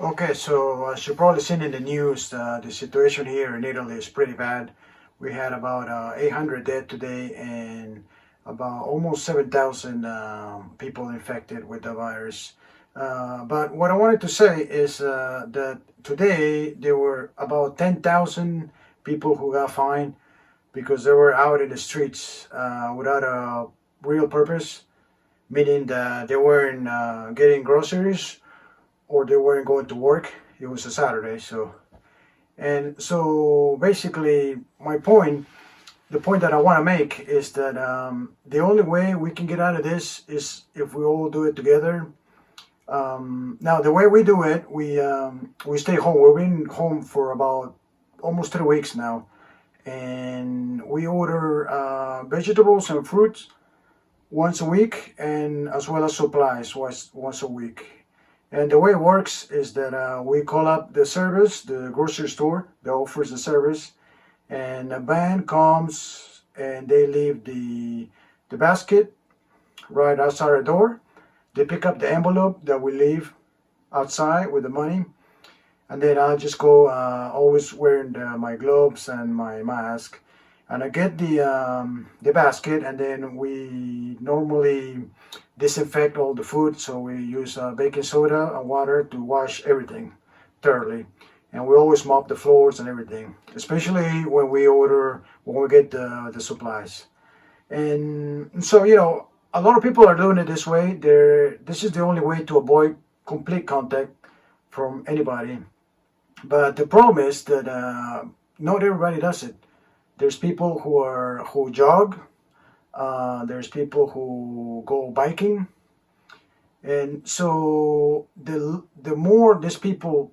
Okay, so as you've probably seen in the news, the situation here in Italy is pretty bad. We had about 800 dead today and about almost 7,000 people infected with the virus. But what I wanted to say is that today there were about 10,000 people who got fined because they were out in the streets without a real purpose, meaning that they weren't getting groceries or they weren't going to work. It was a Saturday, so basically my point, the point that I want to make is that the only way we can get out of this is if we all do it together. Now the way we do it, we stay home. We've been home for about almost 3 weeks now, and we order vegetables and fruits once a week, and as well as supplies once a week. And the way it works is that we call up the service, the grocery store that offers the service, and a van comes and they leave the basket right outside our door. They pick up the envelope that we leave outside with the money, and then I'll just go, always wearing my gloves and my mask, and I get the basket, and then we normally disinfect all the food. So we use baking soda and water to wash everything thoroughly, and we always mop the floors and everything, especially when we get the supplies. And so a lot of people are doing it this way. This is the only way to avoid complete contact from anybody. But the problem is that not everybody does it. There's people who jog. There's people who go biking, and so the more these people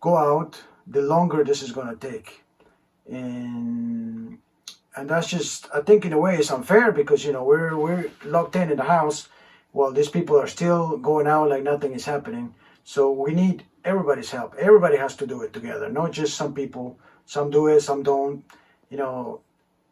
go out, the longer this is going to take, and that's just, I think in a way it's unfair because we're locked in the house while these people are still going out like nothing is happening. So we need everybody's help. Everybody has to do it together, not just some people. Some do it, some don't. You know,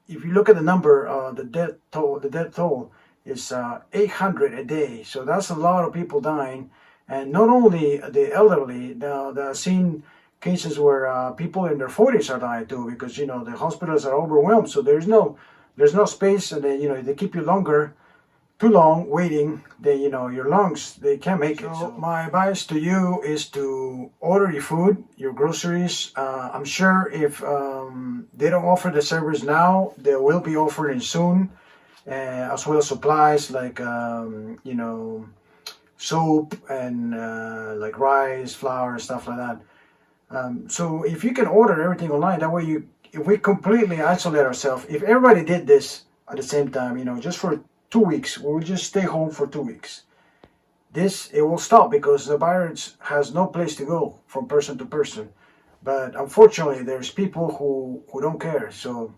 if you look at the number, the death toll is 800 a day. So that's a lot of people dying, and not only the elderly. Now, I've seen cases where people in their 40s are dying too, because the hospitals are overwhelmed. So there's no space, and they keep you too long waiting, then your lungs, they can't make it. So my advice to you is to order your food, your groceries. I'm sure if they don't offer the service now, they will be offering soon, as well as supplies like soap and like rice, flour, stuff like that. So if you can order everything online, that way if we completely isolate ourselves, if everybody did this at the same time, just for 2 weeks, we'll just stay home for 2 weeks. It will stop because the virus has no place to go from person to person. But unfortunately, there's people who don't care. So